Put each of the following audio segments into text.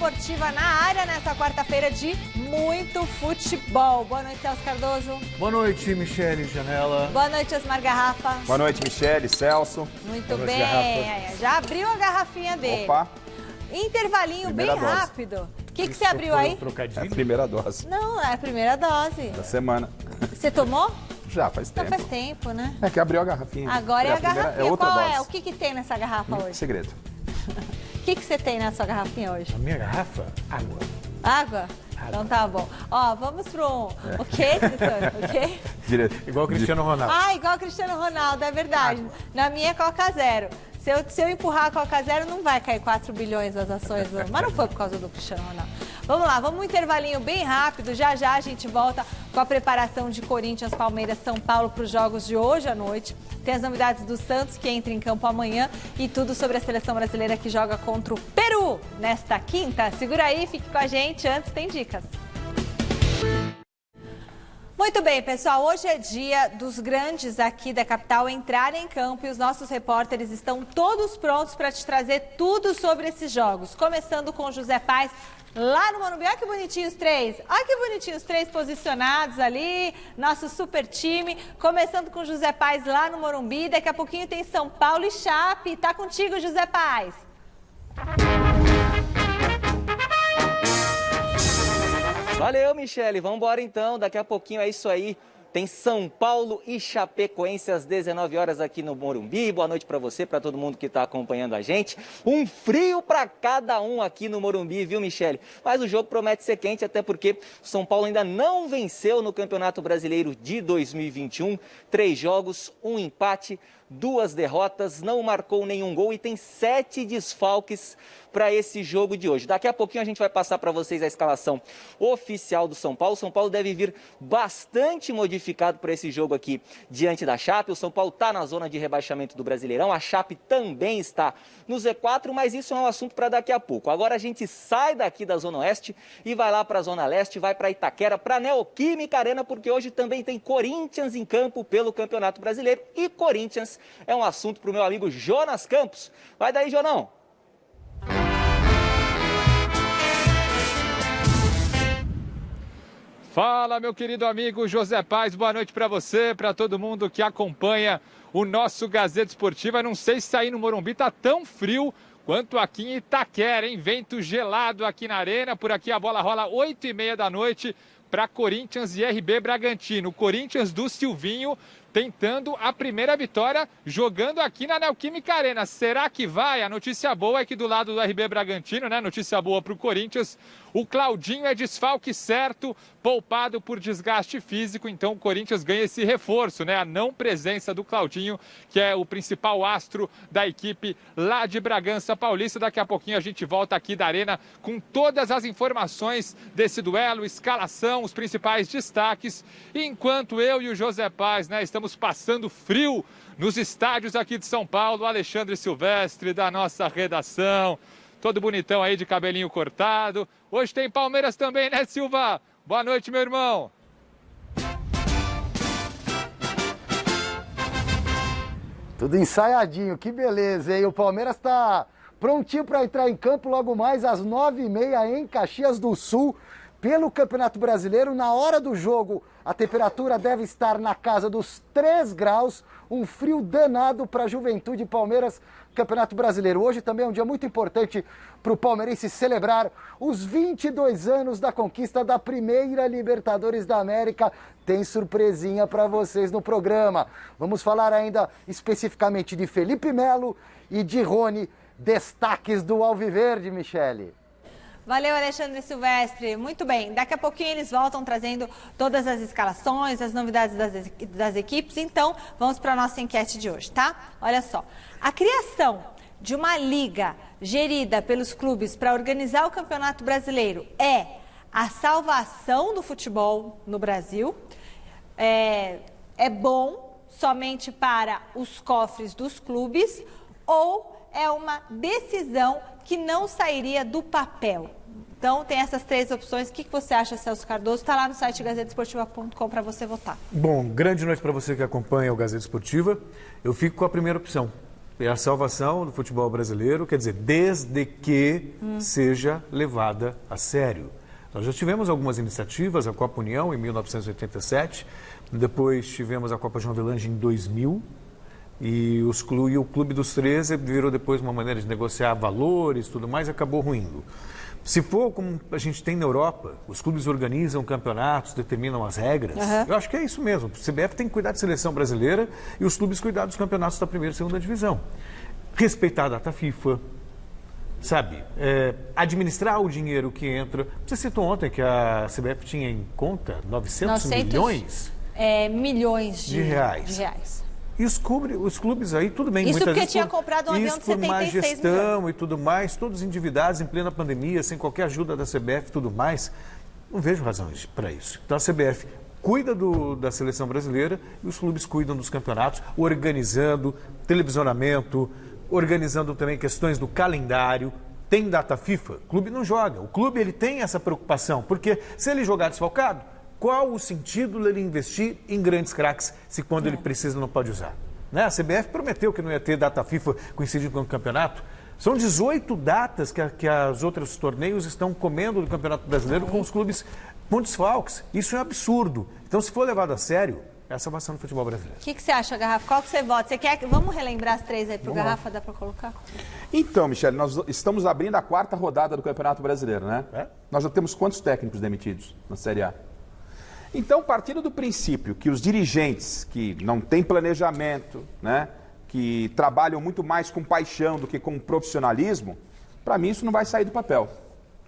Esportiva na área nessa quarta-feira de muito futebol. Boa noite, Celso Cardoso. Boa noite, Michele Janela. Boa noite, Osmar Garrafa. Boa noite, Michele, Celso. Muito bem. Já abriu a garrafinha dele. Opa. Intervalinho Primeira bem dose. rápido. O que você abriu aí? É a primeira dose Não, é a primeira dose. da semana. Você tomou? Já faz Não tempo. faz tempo, né? É que abriu a garrafinha. Agora é a primeira, garrafinha. É outra Qual dose. é? O que tem nessa garrafa hoje? Segredo. O que você tem na sua garrafinha hoje? A minha garrafa? Água. Água? Então tá bom. Ó, vamos pro... O quê, editor? O quê? Direto. Igual o Cristiano Ronaldo. Ah, igual o Cristiano Ronaldo, é verdade. Na minha é Coca Zero. Se eu empurrar a Coca Zero, não vai cair 4 bilhões as ações. Mas não foi por causa do Cristiano Ronaldo. Vamos lá, vamos um intervalinho bem rápido. Já já a gente volta com a preparação de Corinthians, Palmeiras, São Paulo para os jogos de hoje à noite. Tem as novidades do Santos, que entra em campo amanhã. E tudo sobre a seleção brasileira que joga contra o Peru nesta quinta. Segura aí, fique com a gente. Antes tem dicas. Muito bem, pessoal, hoje é dia dos grandes aqui da capital entrarem em campo e os nossos repórteres estão todos prontos para te trazer tudo sobre esses jogos. Começando com o José Paz, lá no Morumbi. Olha que bonitinho os três. Olha que bonitinho os três posicionados ali, nosso super time. Começando com o José Paz lá no Morumbi. Daqui a pouquinho tem São Paulo e Chape. Tá contigo, José Paz. Valeu, Michele. Vamos embora então. Daqui a pouquinho é isso aí. Tem São Paulo e Chapecoense às 19 horas aqui no Morumbi. Boa noite para você, para todo mundo que está acompanhando a gente. Um frio para cada um aqui no Morumbi, viu, Michele? Mas o jogo promete ser quente, até porque o São Paulo ainda não venceu no Campeonato Brasileiro de 2021. 3 jogos, 1 empate, 2 derrotas, não marcou nenhum gol e tem 7 desfalques para esse jogo de hoje. Daqui a pouquinho a gente vai passar para vocês a escalação oficial do São Paulo. O São Paulo deve vir bastante modificado para esse jogo aqui diante da Chape. O São Paulo está na zona de rebaixamento do Brasileirão. A Chape também está no Z4, mas isso é um assunto para daqui a pouco. Agora a gente sai daqui da Zona Oeste e vai lá para a Zona Leste, vai para Itaquera, para a Neoquímica Arena, porque hoje também tem Corinthians em campo pelo Campeonato Brasileiro. E Corinthians é um assunto para o meu amigo Jonas Campos. Vai daí, Jonão! Fala, meu querido amigo José Paz, boa noite para você, para todo mundo que acompanha o nosso Gazeta Esportiva. Não sei se aí no Morumbi tá tão frio quanto aqui em Itaquera, hein? Vento gelado aqui na arena, por aqui a bola rola 8h30 da noite para Corinthians e RB Bragantino. O Corinthians do Silvinho tentando a primeira vitória, jogando aqui na Neoquímica Arena. Será que vai? A notícia boa é que do lado do RB Bragantino, né? Notícia boa para o Corinthians, o Claudinho é desfalque certo, poupado por desgaste físico, então o Corinthians ganha esse reforço, né? A não presença do Claudinho, que é o principal astro da equipe lá de Bragança Paulista. Daqui a pouquinho a gente volta aqui da Arena com todas as informações desse duelo, escalação, os principais destaques. E enquanto eu e o José Paz, né, estamos passando frio nos estádios aqui de São Paulo, Alexandre Silvestre, da nossa redação, todo bonitão aí de cabelinho cortado. Hoje tem Palmeiras também, né, Silva? Boa noite, meu irmão. Tudo ensaiadinho, que beleza, hein? O Palmeiras está prontinho para entrar em campo logo mais às 9h30 em Caxias do Sul, pelo Campeonato Brasileiro. Na hora do jogo, a temperatura deve estar na casa dos 3 graus, um frio danado para a Juventude. Palmeiras, Campeonato Brasileiro. Hoje também é um dia muito importante para o palmeirense celebrar os 22 anos da conquista da primeira Libertadores da América. Tem surpresinha para vocês no programa. Vamos falar ainda especificamente de Felipe Melo e de Rony, destaques do Alviverde, Michele. Valeu, Alexandre Silvestre. Muito bem, daqui a pouquinho eles voltam trazendo todas as escalações, as novidades das equipes. Então, vamos para a nossa enquete de hoje, tá? Olha só, a criação de uma liga gerida pelos clubes para organizar o Campeonato Brasileiro é a salvação do futebol no Brasil? É bom somente para os cofres dos clubes ou é uma decisão que não sairia do papel? Então, tem essas 3 opções. O que você acha, Celso Cardoso? Está lá no site gazetesportiva.com para você votar. Bom, grande noite para você que acompanha o Gazeta Esportiva. Eu fico com a primeira opção. É a salvação do futebol brasileiro, quer dizer, desde que seja levada a sério. Nós já tivemos algumas iniciativas, a Copa União em 1987, depois tivemos a Copa João Avelange em 2000, e o Clube dos 13 virou depois uma maneira de negociar valores, tudo mais, e acabou ruindo. Se for como a gente tem na Europa, os clubes organizam campeonatos, determinam as regras, eu acho que é isso mesmo. O CBF tem que cuidar da seleção brasileira e os clubes cuidar dos campeonatos da primeira e segunda divisão. Respeitar a data FIFA, sabe? Administrar o dinheiro que entra. Você citou ontem que a CBF tinha em conta 900 milhões? Milhões de reais. E os clubes aí, tudo bem. Isso muitas porque vezes tinha comprado um avião de 76 milhões. Isso por má gestão milhões. E tudo mais, todos endividados em plena pandemia, sem qualquer ajuda da CBF e tudo mais. Não vejo razões para isso. Então a CBF cuida da seleção brasileira e os clubes cuidam dos campeonatos, organizando televisionamento, organizando também questões do calendário. Tem data FIFA? O clube não joga. O clube ele tem essa preocupação, porque se ele jogar desfalcado, qual o sentido dele investir em grandes craques se quando ele precisa não pode usar? Né? A CBF prometeu que não ia ter data FIFA coincidindo com o campeonato. São 18 datas que os outros torneios estão comendo do Campeonato Brasileiro com os clubes com desfalques. Isso é um absurdo. Então, se for levado a sério, é a salvação do futebol brasileiro. O que você acha, Garrafa? Qual que você vota? Você quer? Vamos relembrar as 3 aí pro Garrafa? Dá para colocar? Então, Michele, nós estamos abrindo a 4ª rodada do Campeonato Brasileiro, né? Nós já temos quantos técnicos demitidos na Série A? Então, partindo do princípio que os dirigentes que não têm planejamento, né, que trabalham muito mais com paixão do que com profissionalismo, para mim isso não vai sair do papel.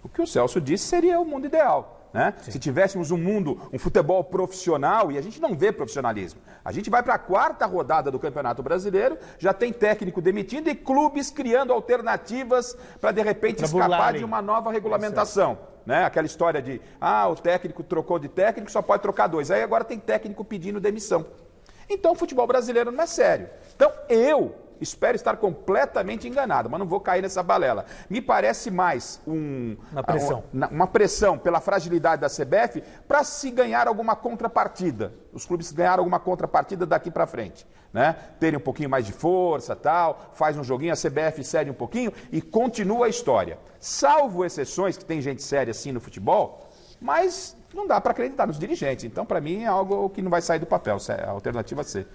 O que o Celso disse seria o mundo ideal, né? Se tivéssemos um futebol profissional, e a gente não vê profissionalismo. A gente vai para a 4ª rodada do Campeonato Brasileiro, já tem técnico demitido e clubes criando alternativas para, de repente, escapar de uma nova regulamentação. Né? Aquela história de, o técnico trocou de técnico, só pode trocar 2. Aí agora tem técnico pedindo demissão. Então o futebol brasileiro não é sério. Então eu espero estar completamente enganado, mas não vou cair nessa balela. Me parece mais uma pressão pela fragilidade da CBF para se ganhar alguma contrapartida. Os clubes ganharam alguma contrapartida daqui para frente. Né? Terem um pouquinho mais de força, tal, faz um joguinho, a CBF cede um pouquinho e continua a história. Salvo exceções, que tem gente séria assim no futebol, mas não dá para acreditar nos dirigentes. Então, para mim, é algo que não vai sair do papel, a alternativa C.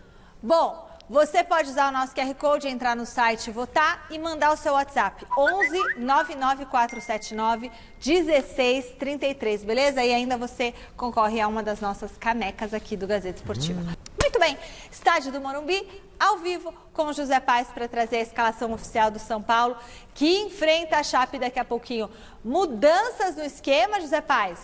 Bom, você pode usar o nosso QR Code, entrar no site, votar e mandar o seu WhatsApp. 11 99479 1633, beleza? E ainda você concorre a uma das nossas canecas aqui do Gazeta Esportiva. Muito bem, estádio do Morumbi, ao vivo com o José Paes para trazer a escalação oficial do São Paulo, que enfrenta a Chape daqui a pouquinho. Mudanças no esquema, José Paes?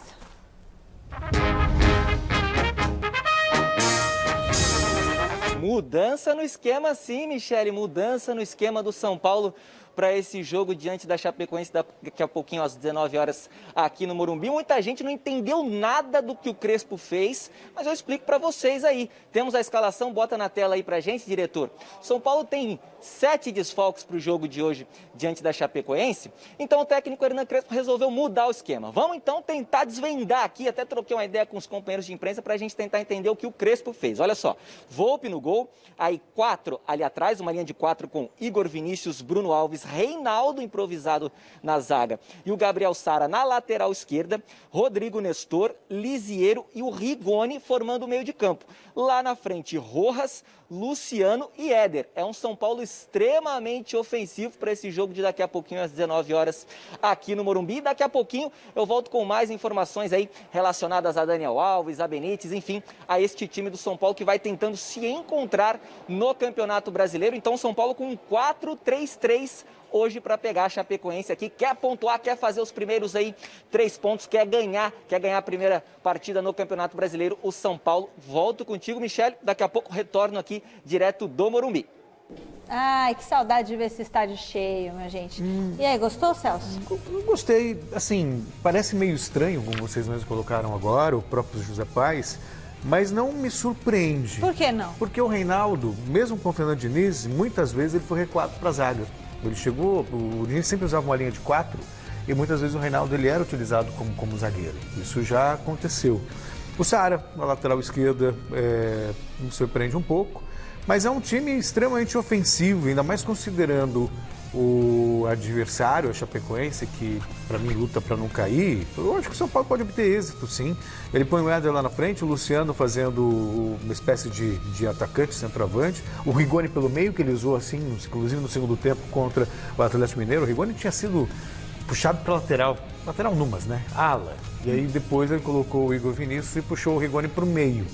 Mudança no esquema sim, Michele, mudança no esquema do São Paulo para esse jogo diante da Chapecoense daqui a pouquinho às 19 horas aqui no Morumbi. Muita gente não entendeu nada do que o Crespo fez, mas eu explico para vocês aí. Temos a escalação, bota na tela aí pra gente, diretor. São Paulo tem 7 desfalques para o jogo de hoje diante da Chapecoense, então o técnico Hernan Crespo resolveu mudar o esquema. Vamos então tentar desvendar aqui, até troquei uma ideia com os companheiros de imprensa para a gente tentar entender o que o Crespo fez. Olha só, Volpi no gol, aí 4 ali atrás, uma linha de 4 com Igor Vinícius, Bruno Alves, Reinaldo improvisado na zaga e o Gabriel Sara na lateral esquerda, Rodrigo Nestor, Lisiero e o Rigoni formando o meio de campo. Lá na frente, Rojas, Luciano e Éder. É um São Paulo extremamente ofensivo para esse jogo de daqui a pouquinho às 19 horas aqui no Morumbi. Daqui a pouquinho eu volto com mais informações aí relacionadas a Daniel Alves, a Benítez, enfim, a este time do São Paulo que vai tentando se encontrar no Campeonato Brasileiro. Então São Paulo com um 4-3-3 hoje para pegar a Chapecoense aqui, quer pontuar, quer fazer os primeiros aí 3 pontos, quer ganhar a primeira partida no Campeonato Brasileiro, o São Paulo. Volto contigo, Michele, daqui a pouco retorno aqui direto do Morumbi. Ai, que saudade de ver esse estádio cheio, minha gente. E aí, gostou, Celso? Eu gostei, assim, parece meio estranho, como vocês mesmos colocaram agora, o próprio José Paes, mas não me surpreende. Por que não? Porque o Reinaldo, mesmo com o Fernando Diniz, muitas vezes ele foi recuado para a zaga. Ele chegou, o Diniz sempre usava uma linha de 4 e muitas vezes o Reinaldo ele era utilizado como zagueiro. Isso já aconteceu. O Sara, na lateral esquerda, me surpreende um pouco. Mas é um time extremamente ofensivo, ainda mais considerando o adversário, a Chapecoense, que para mim luta para não cair. Eu acho que o São Paulo pode obter êxito, sim. Ele põe o Éder lá na frente, o Luciano fazendo uma espécie de atacante, centroavante. O Rigoni pelo meio, que ele usou assim, inclusive no segundo tempo contra o Atlético Mineiro. O Rigoni tinha sido puxado para lateral numas, né? Ala. E aí depois ele colocou o Igor Vinícius e puxou o Rigoni para o meio.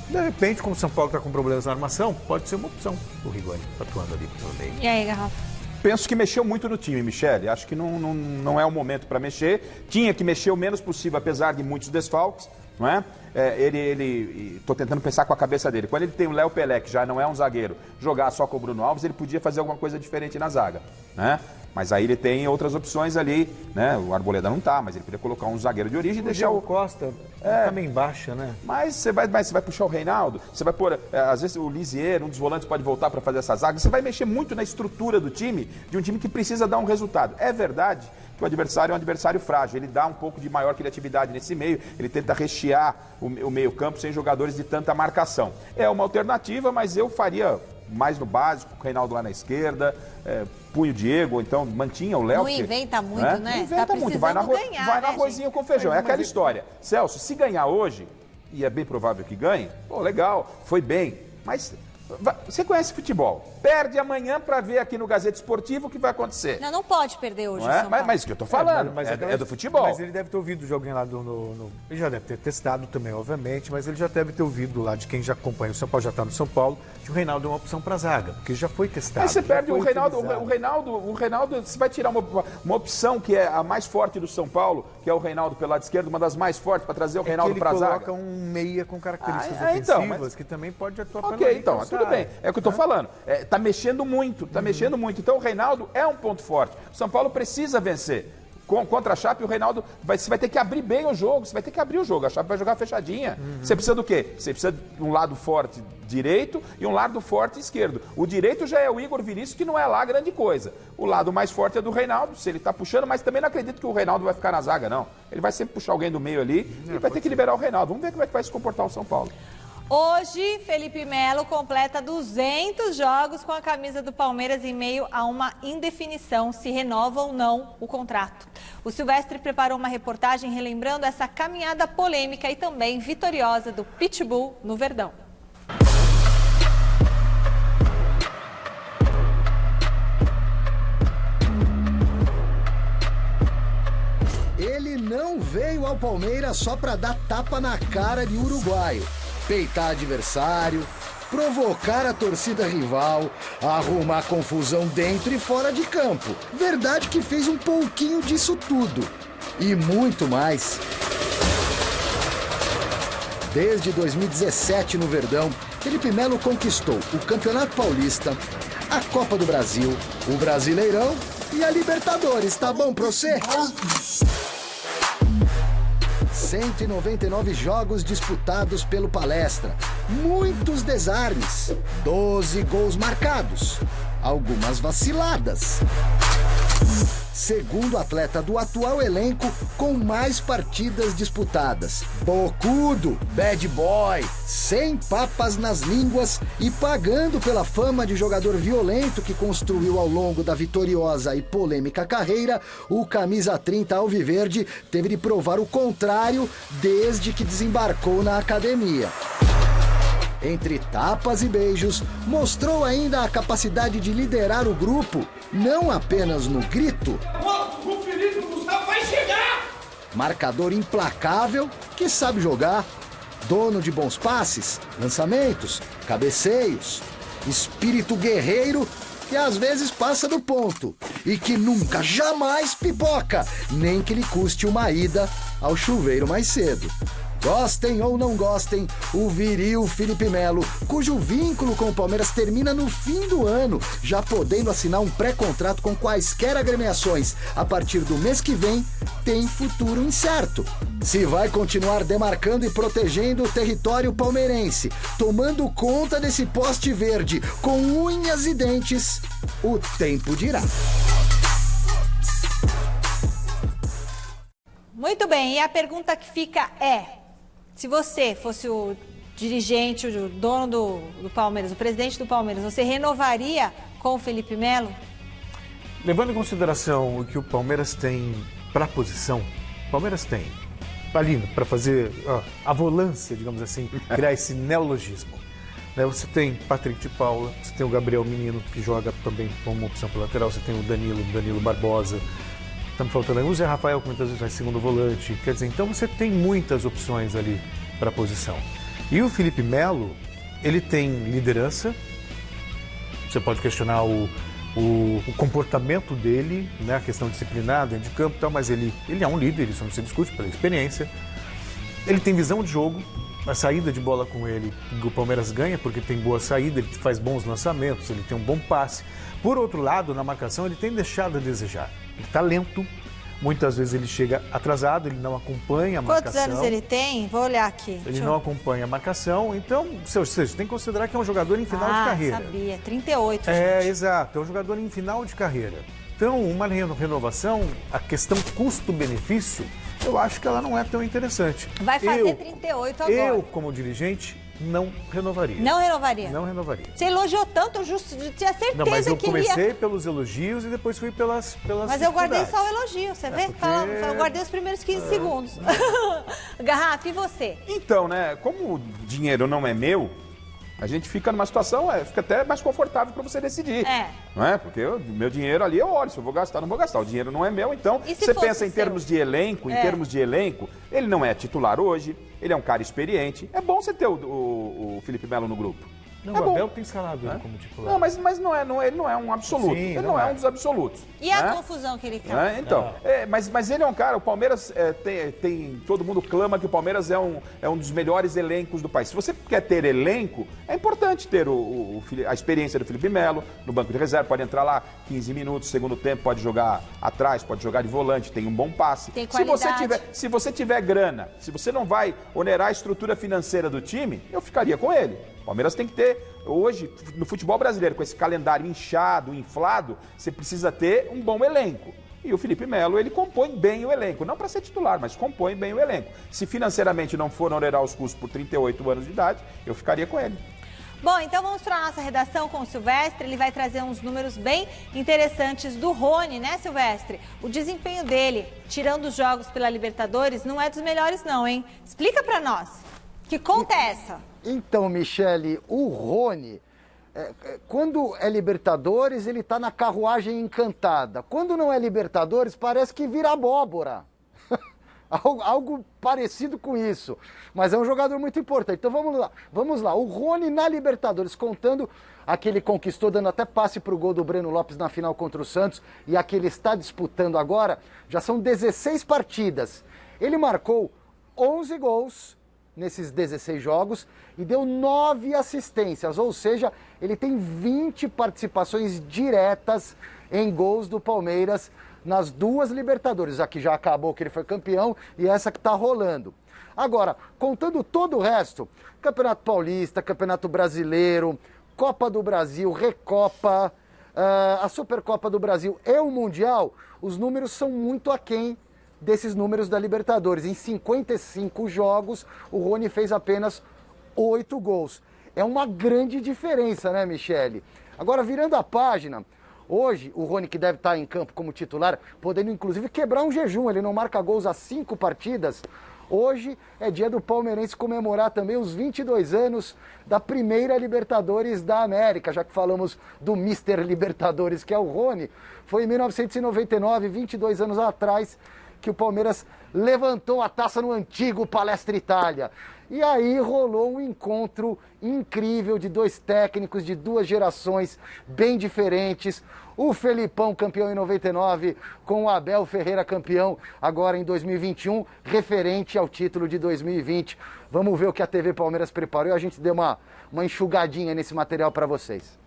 De repente, como o São Paulo está com problemas na armação, pode ser uma opção o Rigoni atuando ali pelo meio. E aí, Garrafa? Penso que mexeu muito no time, Michele. Acho que não é o momento para mexer. Tinha que mexer o menos possível, apesar de muitos desfalques, não é? Estou tentando pensar com a cabeça dele. Quando ele tem o Léo Pelé, que já não é um zagueiro, jogar só com o Bruno Alves, ele podia fazer alguma coisa diferente na zaga, né? Mas aí ele tem outras opções ali, né? O Arboleda não tá, mas ele podia colocar um zagueiro de origem e deixar o Costa também baixa, né? Mas você vai puxar o Reinaldo, você vai pôr, às vezes o Lisier, um dos volantes pode voltar para fazer essa zaga, você vai mexer muito na estrutura do time, de um time que precisa dar um resultado. É verdade que o adversário é um adversário frágil, ele dá um pouco de maior criatividade nesse meio, ele tenta rechear o meio campo sem jogadores de tanta marcação. É uma alternativa, mas eu faria mais no básico, o Reinaldo lá na esquerda, punha o Diego, ou então mantinha o Léo. Não inventa muito, né? Não inventa muito, vai na arrozinho com feijão. É aquela história. Celso, se ganhar hoje, e é bem provável que ganhe, pô, legal, foi bem, mas você conhece futebol. Perde amanhã para ver aqui no Gazeta Esportivo o que vai acontecer. Não pode perder hoje, não é? São Paulo. Mas o que eu tô falando, é do futebol. Mas ele deve ter ouvido o joguinho lá ele já deve ter testado também, obviamente, mas ele já deve ter ouvido lá de quem já acompanha o São Paulo, já está no São Paulo, que o Reinaldo é uma opção para zaga, porque já foi testado. Aí você perde o Reinaldo, você vai tirar uma opção que é a mais forte do São Paulo, que é o Reinaldo pelo lado esquerdo, uma das mais fortes, para trazer o Reinaldo para a zaga. Ele coloca um meia com características ofensivas, que também pode atuar para Ok, então, tudo bem. É o que eu tô falando. Tá mexendo muito, mexendo muito. Então o Reinaldo é um ponto forte. O São Paulo precisa vencer. Contra a Chape, o Reinaldo você vai ter que abrir bem o jogo, você vai ter que abrir o jogo. A Chape vai jogar fechadinha. Você precisa do quê? Você precisa de um lado forte direito e um lado forte esquerdo. O direito já é o Igor Vinícius, que não é lá grande coisa. O lado mais forte é do Reinaldo, se ele tá puxando, mas também não acredito que o Reinaldo vai ficar na zaga, não. Ele vai sempre puxar alguém do meio ali e vai ter que liberar o Reinaldo. Vamos ver como é que vai se comportar o São Paulo. Hoje, Felipe Melo completa 200 jogos com a camisa do Palmeiras em meio a uma indefinição se renova ou não o contrato. O Silvestre preparou uma reportagem relembrando essa caminhada polêmica e também vitoriosa do Pitbull no Verdão. Ele não veio ao Palmeiras só para dar tapa na cara de uruguaio. Peitar adversário, provocar a torcida rival, arrumar confusão dentro e fora de campo. Verdade que fez um pouquinho disso tudo. E muito mais. Desde 2017 no Verdão, Felipe Melo conquistou o Campeonato Paulista, a Copa do Brasil, o Brasileirão e a Libertadores. Tá bom pra você? 199 jogos disputados pelo Palestra, muitos desarmes, 12 gols marcados, algumas vaciladas. Segundo atleta do atual elenco com mais partidas disputadas. Bocudo, bad boy, sem papas nas línguas e pagando pela fama de jogador violento que construiu ao longo da vitoriosa e polêmica carreira, o camisa 30 alviverde teve de provar o contrário desde que desembarcou na academia. Entre tapas e beijos, mostrou ainda a capacidade de liderar o grupo, não apenas no grito. O Felipe Gustavo vai chegar! Marcador implacável que sabe jogar, dono de bons passes, lançamentos, cabeceios, espírito guerreiro que às vezes passa do ponto e que nunca, jamais pipoca, nem que lhe custe uma ida ao chuveiro mais cedo. Gostem ou não gostem, o viril Felipe Melo, cujo vínculo com o Palmeiras termina no fim do ano, já podendo assinar um pré-contrato com quaisquer agremiações a partir do mês que vem, tem futuro incerto. Se vai continuar demarcando e protegendo o território palmeirense, tomando conta desse poste verde com unhas e dentes, o tempo dirá. Muito bem, e a pergunta que fica é: se você fosse o dirigente, o dono do Palmeiras, o presidente do Palmeiras, você renovaria com o Felipe Melo? Levando em consideração o que o Palmeiras tem para a posição, o Palmeiras tem ali para fazer a volância, digamos assim, criar esse neologismo. Você tem Patrick de Paula, você tem o Gabriel Menino, que joga também como opção para lateral, você tem o Danilo Barbosa, estamos faltando aí o Zé Rafael, que muitas vezes vai segundo volante, quer dizer, então você tem muitas opções ali para a posição. E o Felipe Melo, ele tem liderança, você pode questionar o comportamento dele, né, a questão disciplinar dentro de campo e tal, mas ele é um líder, isso não se discute pela experiência. Ele tem visão de jogo, a saída de bola com ele, o Palmeiras ganha porque tem boa saída, ele faz bons lançamentos, ele tem um bom passe. Por outro lado, na marcação, ele tem deixado a desejar. Ele está lento, muitas vezes ele chega atrasado, ele não acompanha a marcação. Quantos anos ele tem? Vou olhar aqui. Ele não acompanha a marcação, então, você tem que considerar que é um jogador em final de carreira. Sabia, 38, gente. Exato, é um jogador em final de carreira. Então, uma renovação, a questão custo-benefício, eu acho que ela não é tão interessante. Vai fazer 38 agora. Eu, como dirigente, não renovaria. Não renovaria? Não renovaria. Você elogiou tanto, tinha certeza não, mas eu que comecei pelos elogios e depois fui pelas Mas eu guardei só o elogio, você vê? Porque... Eu guardei os primeiros 15 segundos. Garrafa, e você? Então, né, como o dinheiro não é meu, a gente fica numa situação, fica até mais confortável para você decidir. Não é? Porque meu dinheiro ali eu olho, se eu vou gastar, não vou gastar. O dinheiro não é meu, então você pensa em termos de elenco, ele não é titular hoje, ele é um cara experiente. É bom você ter o Felipe Melo no grupo. Não, o Abel tem escalado ele como titular. Não, mas ele não é um absoluto. Sim, ele não é um dos absolutos. E a confusão que ele causa? Então, mas ele é um cara, o Palmeiras todo mundo clama que o Palmeiras é um dos melhores elencos do país. Se você quer ter elenco, é importante ter a experiência do Felipe Melo no banco de reserva, pode entrar lá 15 minutos, segundo tempo, pode jogar atrás, pode jogar de volante, tem um bom passe. Tem qualidade. Se você tiver grana, se você não vai onerar a estrutura financeira do time, eu ficaria com ele. O Palmeiras tem que ter, hoje, no futebol brasileiro, com esse calendário inchado, inflado, você precisa ter um bom elenco. E o Felipe Melo, ele compõe bem o elenco. Não para ser titular, mas compõe bem o elenco. Se financeiramente não for onerar os custos por 38 anos de idade, eu ficaria com ele. Bom, então vamos para a nossa redação com o Silvestre. Ele vai trazer uns números bem interessantes do Rony, né, Silvestre? O desempenho dele, tirando os jogos pela Libertadores, não é dos melhores não, hein? Explica para nós. Que conta é essa? Então, Michele, o Rony, quando é Libertadores, ele está na carruagem encantada. Quando não é Libertadores, parece que vira abóbora. Algo parecido com isso. Mas é um jogador muito importante. Então vamos lá. O Rony na Libertadores, contando a que ele conquistou, dando até passe para o gol do Breno Lopes na final contra o Santos, e a que ele está disputando agora, já são 16 partidas. Ele marcou 11 gols nesses 16 jogos e deu 9 assistências, ou seja, ele tem 20 participações diretas em gols do Palmeiras nas duas Libertadores, a que já acabou, que ele foi campeão, e essa que está rolando. Agora, contando todo o resto, Campeonato Paulista, Campeonato Brasileiro, Copa do Brasil, Recopa, a Supercopa do Brasil e o Mundial, os números são muito aquém desses números da Libertadores. Em 55 jogos, o Rony fez apenas 8 gols. É uma grande diferença, né, Michele? Agora, virando a página, hoje, o Rony, que deve estar em campo como titular, podendo inclusive quebrar um jejum, ele não marca gols há 5 partidas. Hoje é dia do palmeirense comemorar também os 22 anos da primeira Libertadores da América, já que falamos do Mr. Libertadores, que é o Rony. Foi em 1999, 22 anos atrás, que o Palmeiras levantou a taça no antigo Palestra Itália. E aí rolou um encontro incrível de dois técnicos de duas gerações bem diferentes. O Felipão, campeão em 99, com o Abel Ferreira, campeão agora em 2021, referente ao título de 2020. Vamos ver o que a TV Palmeiras preparou e a gente deu uma enxugadinha nesse material para vocês.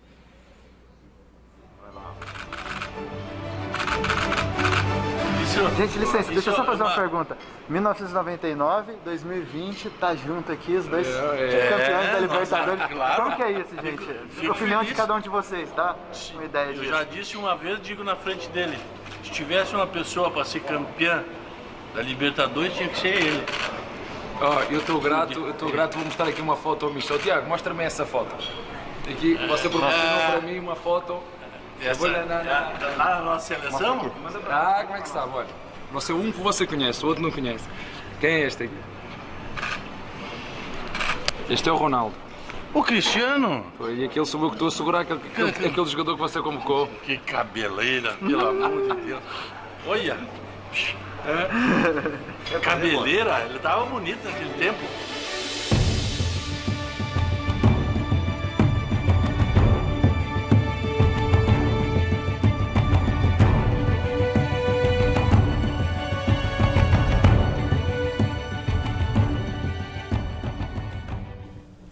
Gente, licença, deixa eu só fazer uma pergunta. 1999, 2020, tá junto aqui os dois campeões da Libertadores. Claro. Como que é isso, gente? A opinião de cada um de vocês, tá? Uma ideia disso. Eu já disse uma vez, digo na frente dele, se tivesse uma pessoa para ser campeã da Libertadores, tinha que ser ele. Eu estou grato, vou mostrar aqui uma foto ao Michel. Tiago, mostra-me essa foto. Aqui, você proporcionou para mim uma foto. Essa, lá na nossa seleção? Como é que sabe? Olha, um que você conhece, o outro não conhece. Quem é este aqui? Este é o Ronaldo. O Cristiano? E aquele sou eu que estou a segurar, aquele jogador que você convocou. Que cabeleira, pelo amor de Deus. Olha. Cabeleira, ele estava bonito naquele tempo.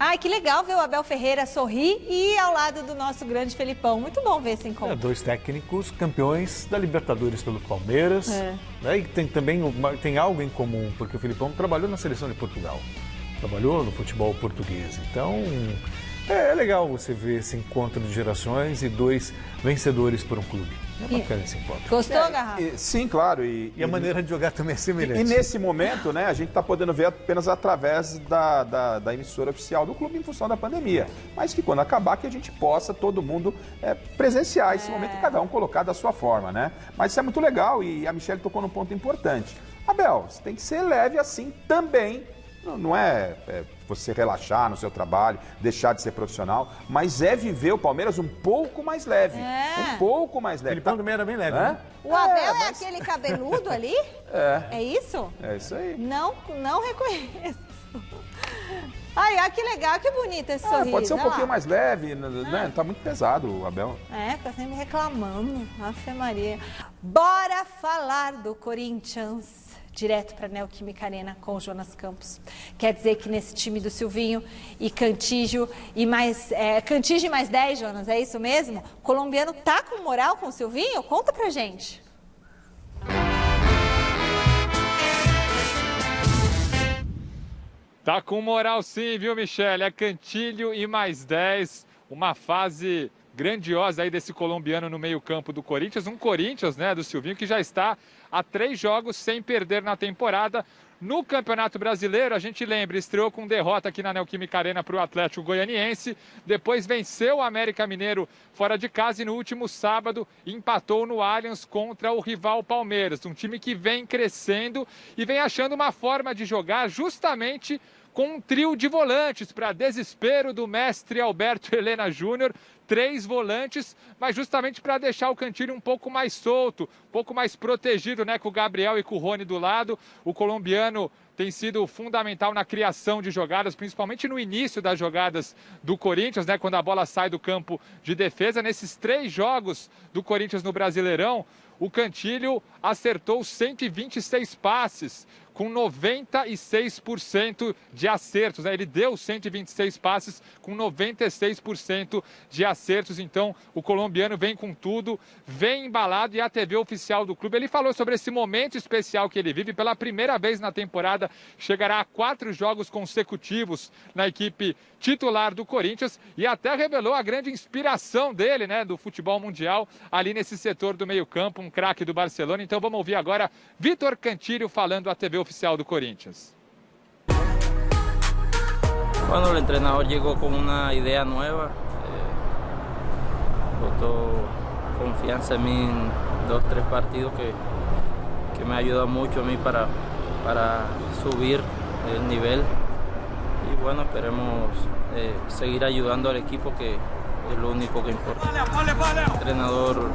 Ai, que legal ver o Abel Ferreira sorrir e ao lado do nosso grande Felipão. Muito bom ver esse encontro. Dois técnicos campeões da Libertadores pelo Palmeiras. Né? E tem algo em comum, porque o Felipão trabalhou na seleção de Portugal. Trabalhou no futebol português. Então, é legal você ver esse encontro de gerações e dois vencedores por um clube. É bacana esse encontro. Gostou, Garrafa? Sim, claro. E a maneira de jogar também é semelhante. E nesse momento, né, a gente está podendo ver apenas através da emissora oficial do clube em função da pandemia. Mas que quando acabar, que a gente possa, todo mundo, presenciar esse momento e cada um colocar da sua forma, né? Mas isso é muito legal e a Michelle tocou num ponto importante. Abel, você tem que ser leve assim também. Não é você relaxar no seu trabalho, deixar de ser profissional, mas é viver o Palmeiras um pouco mais leve. Um pouco mais leve. O Felipão também era bem leve, né? O Abel é aquele cabeludo ali? É isso? É isso aí. Não reconheço. Ai, que legal, que bonito esse sorriso. Pode ser um pouquinho mais leve, né? Tá muito pesado o Abel. Fica sempre reclamando. Ave Maria. Bora falar do Corinthians. Direto para a Neoquímica Arena com o Jonas Campos. Quer dizer que nesse time do Silvinho e Cantígio e mais... Cantígio e mais 10, Jonas, é isso mesmo? O colombiano tá com moral com o Silvinho? Conta pra gente. Tá com moral sim, viu, Michele? É Cantilho e mais 10. Uma fase grandiosa aí desse colombiano no meio-campo do Corinthians. Um Corinthians, né, do Silvinho, que já está há 3 jogos sem perder na temporada. No Campeonato Brasileiro, a gente lembra, estreou com derrota aqui na Neoquímica Arena para o Atlético Goianiense. Depois venceu o América Mineiro fora de casa e no último sábado empatou no Allianz contra o rival Palmeiras. Um time que vem crescendo e vem achando uma forma de jogar justamente com um trio de volantes, para desespero do mestre Alberto Helena Júnior. 3 volantes, mas justamente para deixar o Cantilho um pouco mais solto, um pouco mais protegido, né, com o Gabriel e com o Rony do lado. O colombiano tem sido fundamental na criação de jogadas, principalmente no início das jogadas do Corinthians, né, quando a bola sai do campo de defesa. Nesses 3 jogos do Corinthians no Brasileirão, o Cantilho acertou 126 passes, com 96% de acertos. Ele deu 126 passes com 96% de acertos. Então, o colombiano vem com tudo, vem embalado, e a TV oficial do clube, ele falou sobre esse momento especial que ele vive. Pela primeira vez na temporada, chegará a 4 jogos consecutivos na equipe titular do Corinthians, e até revelou a grande inspiração dele, né, do futebol mundial, ali nesse setor do meio-campo, um craque do Barcelona. Então vamos ouvir agora Vitor Cantilho falando à TV oficial do Corinthians. Bueno, el entrenador llegó con una idea nueva, botó confianza en mí en 2 o 3 partidos que me ayudó mucho a mí para subir el nivel. Y bueno, esperemos seguir ayudando al equipo, que es lo único que importa. El entrenador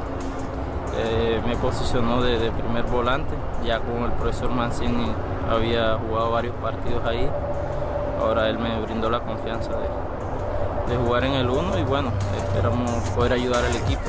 me posicionó de primer volante, ya con el profesor Mancini había jugado varios partidos ahí. Ahora él me brindó la confianza de jugar en el 1 y bueno, esperamos poder ayudar al equipo.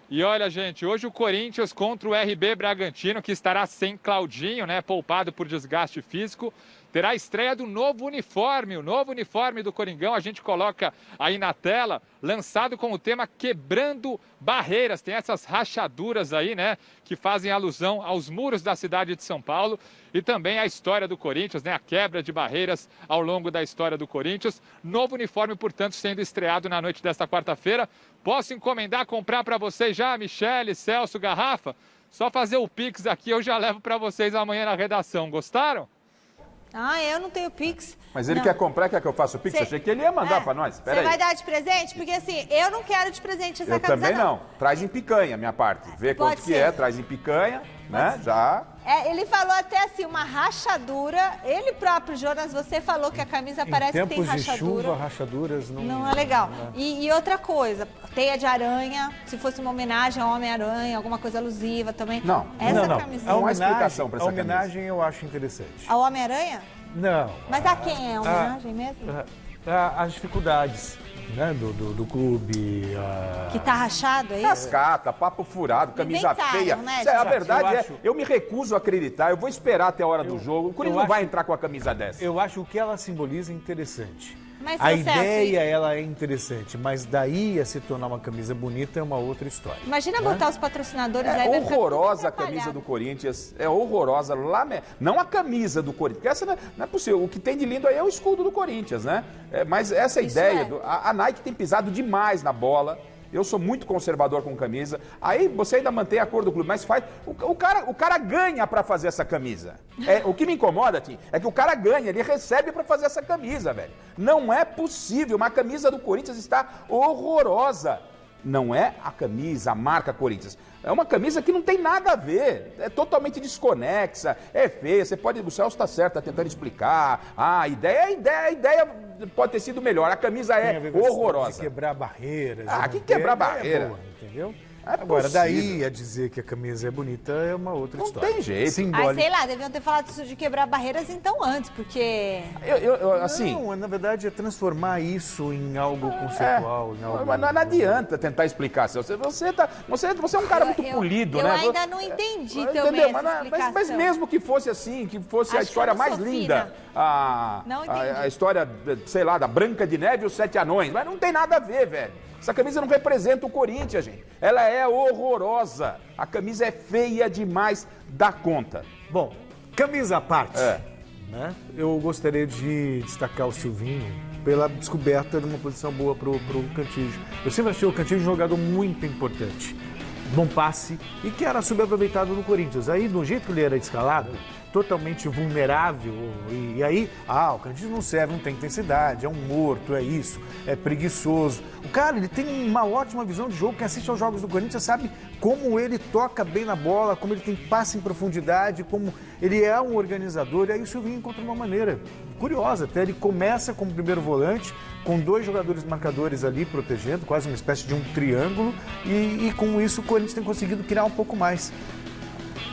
E olha, gente, hoje o Corinthians contra o RB Bragantino, que estará sem Claudinho, né, poupado por desgaste físico, terá a estreia do novo uniforme, o novo uniforme do Coringão. A gente coloca aí na tela, lançado com o tema Quebrando Barreiras. Tem essas rachaduras aí, né, que fazem alusão aos muros da cidade de São Paulo e também à história do Corinthians, né, a quebra de barreiras ao longo da história do Corinthians. Novo uniforme, portanto, sendo estreado na noite desta quarta-feira. Posso encomendar, comprar para vocês já, Michele, Celso, Garrafa? Só fazer o Pix aqui, eu já levo para vocês amanhã na redação. Gostaram? Ah, eu não tenho Pix. Mas ele não. quer comprar, quer que eu faça o Pix? Achei que ele ia mandar pra nós. Você vai dar de presente? Porque assim, eu não quero de presente essa camisa, também não. Traz em picanha, minha parte. Vê Pode quanto ser. que é, traz em picanha, né? Já. Ele falou até assim, uma rachadura. Ele próprio, Jonas, você falou que a camisa parece que tem Tempos de rachadura. chuva, rachaduras Não é legal. E outra coisa, teia de aranha, se fosse uma homenagem ao Homem-Aranha, alguma coisa alusiva também. Não. Essa não. camisinha. Uma explicação pra essa A homenagem eu acho interessante. Ao Homem-Aranha? Não. Mas a quem é a homenagem mesmo? As dificuldades, né, do clube. Que tá rachado, é isso? Cascata, papo furado, camisa Inventaram, feia. né, A gente? verdade eu me recuso a acreditar. Eu vou esperar até a hora do jogo. O Corinthians não vai acho- entrar com a camisa dessa. Eu acho que ela simboliza interessante. Mas, A seu Celso, ideia, ela é interessante, mas daí a se tornar uma camisa bonita é uma outra história. imagina botar os patrocinadores aí. É vai ficar tudo horrorosa a atrapalhado. camisa do Corinthians, é horrorosa, não a camisa do Corinthians, porque essa não é possível, o que tem de lindo aí é o escudo do Corinthians, né? Mas essa Isso ideia, é. a Nike tem pisado demais na bola, eu sou muito conservador com camisa, aí você ainda mantém a cor do clube, mas faz, o cara ganha pra fazer essa camisa. O que me incomoda, Tim, é que o cara ganha, ele recebe pra fazer essa camisa, velho. Não é possível, uma camisa do Corinthians está horrorosa. Não é a camisa, a marca Corinthians. É uma camisa que não tem nada a ver. É totalmente desconexa, é feia. Você pode. O Celso está certo, está tentando explicar. A ideia pode ter sido melhor. A camisa Tem a é ver com essa horrorosa. de quebrar barreiras. Ah, de que não ter, quebrar a ideia é barreira? boa, entendeu? É Agora, possível. daí a dizer que a camisa é bonita é uma outra Não história. tem jeito. Ai, Simbólica. sei lá, deviam ter falado isso de quebrar barreiras então antes, porque... Assim. Não, na verdade é transformar isso em algo conceitual. Em algo... Mas não adianta tentar explicar, Celso. Você é um cara muito polido, eu né? ainda não entendi também Entendeu? essa Mas explicação. mesmo que fosse assim, que fosse a Acho que história eu não mais sou linda, fina. Não entendi. a história, sei lá, da Branca de Neve e os Sete Anões, mas não tem nada a ver, velho. Essa camisa não representa o Corinthians, gente. Ela é horrorosa. A camisa é feia demais da conta. Bom, camisa à parte, né? Eu gostaria de destacar o Silvinho pela descoberta de uma posição boa pro Cantillo. Eu sempre achei o Cantillo um jogador muito importante. Bom passe e que era subaproveitado no Corinthians. Aí, do jeito que ele era escalado, totalmente vulnerável, e aí, o Cantillo não serve, não tem intensidade, é um morto, é isso, é preguiçoso. O cara, ele tem uma ótima visão de jogo, quem assiste aos jogos do Corinthians sabe como ele toca bem na bola, como ele tem passe em profundidade, como ele é um organizador, e aí o Silvinho encontra uma maneira curiosa, até ele começa como primeiro volante, com dois jogadores marcadores ali protegendo, quase uma espécie de um triângulo, e com isso o Corinthians tem conseguido criar um pouco mais.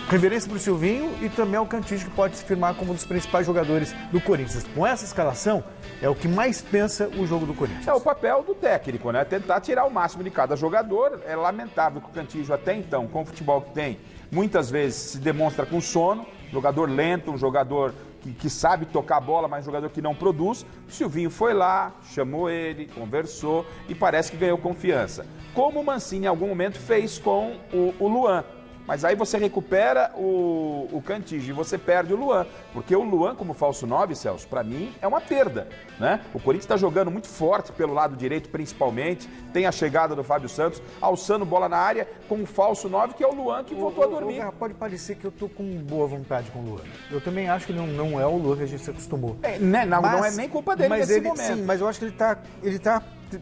Reverência para o Silvinho e também ao Cantillo, que pode se firmar como um dos principais jogadores do Corinthians. Com essa escalação, é o que mais pensa o jogo do Corinthians. É o papel do técnico, né? Tentar tirar o máximo de cada jogador. É lamentável que o Cantillo, até então, com o futebol que tem, muitas vezes se demonstra com sono. Jogador lento, um jogador que sabe tocar a bola, mas um jogador que não produz. O Silvinho foi lá, chamou ele, conversou e parece que ganhou confiança. Como o Mancini, em algum momento, fez com o Luan. Mas aí você recupera o Cantillo e você perde o Luan. Porque o Luan, como falso 9, Celso, para mim é uma perda, né? O Corinthians está jogando muito forte pelo lado direito, principalmente. Tem a chegada do Fábio Santos, alçando bola na área com o falso 9, que é o Luan, que voltou a dormir. Pode parecer que eu tô com boa vontade com o Luan. Eu também acho que não é o Luan que a gente se acostumou. Não é nem culpa dele nesse momento. Sim, mas eu acho que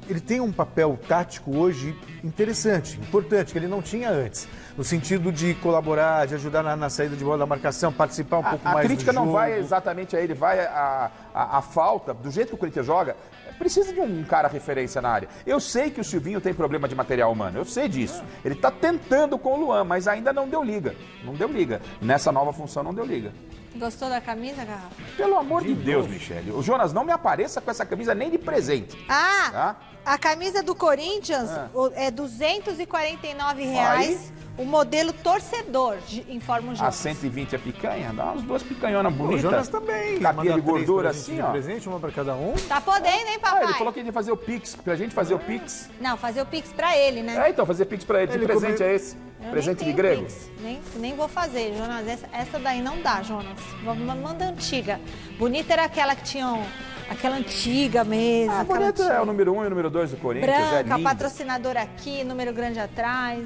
ele tem um papel tático hoje interessante, importante, que ele não tinha antes. No sentido de colaborar, de ajudar na saída de bola da marcação, participar um pouco mais do jogo. A crítica não vai exatamente a ele, vai a falta, do jeito que o Corinthians joga, precisa de um cara referência na área. Eu sei que o Silvinho tem problema de material humano, eu sei disso. Ele está tentando com o Luan, mas ainda não deu liga. Não deu liga. Nessa nova função não deu liga. Gostou da camisa, Garrafa? Pelo amor de Deus, Michele. O Jonas, não me apareça com essa camisa nem de presente. Tá? A camisa do Corinthians é R$249. Aí? O modelo torcedor, informa o Jonas. A 120 é picanha? Dá umas duas picanhonas bonitas. O Jonas também. Capinha de gordura assim, ó. Presente, uma para cada um. Tá podendo, hein, papai? Ele falou que ia fazer o Pix, pra gente fazer o Pix. Não, fazer o Pix pra ele, né? Então, fazer Pix pra ele. Que presente é esse? Presente de grego? Pix. Nem vou fazer, Jonas. Essa daí não dá, Jonas. Manda antiga. Bonita era aquela que tinha... Aquela antiga mesmo. Bonita é o número 1 e o número 2 do Corinthians. Branca, patrocinador aqui, número grande atrás.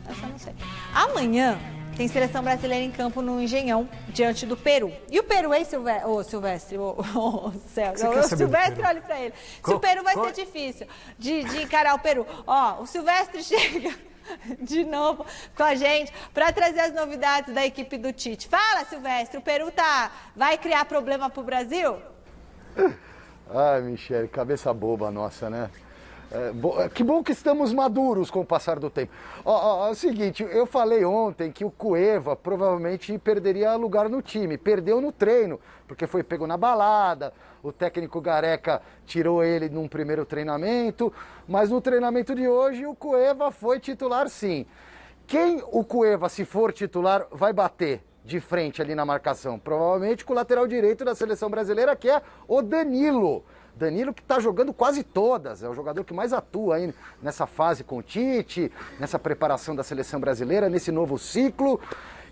Essa eu não sei. Amanhã tem seleção brasileira em campo no Engenhão, diante do Peru. E o Peru, hein, Silvestre? Celso. O Silvestre, olha pra ele. Se o Peru vai ser difícil de encarar o Peru. Ó, o Silvestre chega de novo com a gente para trazer as novidades da equipe do Tite. Fala, Silvestre, o Peru vai criar problema pro Brasil? Ai, Michele, cabeça boba nossa, né? Que bom que estamos maduros com o passar do tempo. É o seguinte, eu falei ontem que o Cueva provavelmente perderia lugar no time. Perdeu no treino, porque foi pego na balada, o técnico Gareca tirou ele num primeiro treinamento, mas no treinamento de hoje o Cueva foi titular sim. Quem o Cueva, se for titular, vai bater de frente ali na marcação? Provavelmente com o lateral direito da seleção brasileira, que é o Danilo. Danilo que está jogando quase todas, é o jogador que mais atua aí nessa fase com o Tite, nessa preparação da seleção brasileira, nesse novo ciclo.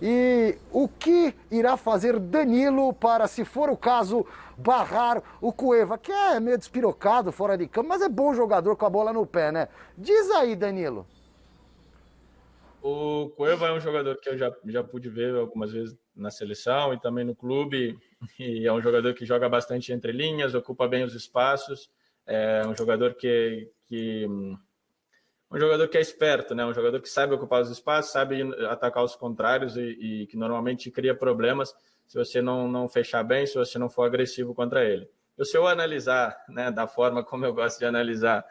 E o que irá fazer Danilo para, se for o caso, barrar o Cueva, que é meio despirocado fora de campo, mas é bom jogador com a bola no pé, né? Diz aí, Danilo. O Cueva é um jogador que eu já pude ver algumas vezes na seleção e também no clube, e é um jogador que joga bastante entre linhas, ocupa bem os espaços, é um jogador que é esperto, né? Um jogador que sabe ocupar os espaços, sabe atacar os contrários e que normalmente cria problemas se você não fechar bem, se você não for agressivo contra ele. Se eu analisar, né, da forma como eu gosto de analisar,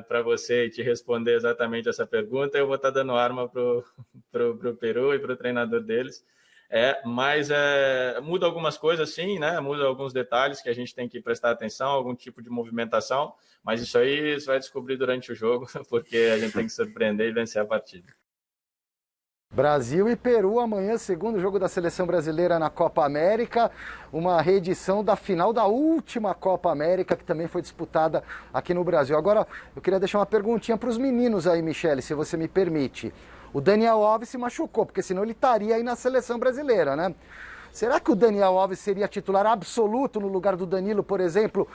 para você e te responder exatamente essa pergunta, eu vou estar dando arma pro Peru e para o treinador deles. Mas muda algumas coisas, sim, né? Muda alguns detalhes que a gente tem que prestar atenção, algum tipo de movimentação, mas isso aí você vai descobrir durante o jogo, porque a gente tem que surpreender e vencer a partida. Brasil e Peru amanhã, segundo jogo da seleção brasileira na Copa América, uma reedição da final da última Copa América, que também foi disputada aqui no Brasil. Agora, eu queria deixar uma perguntinha para os meninos aí, Michele, se você me permite. O Daniel Alves se machucou, porque senão ele estaria aí na seleção brasileira, né? Será que o Daniel Alves seria titular absoluto no lugar do Danilo, por exemplo,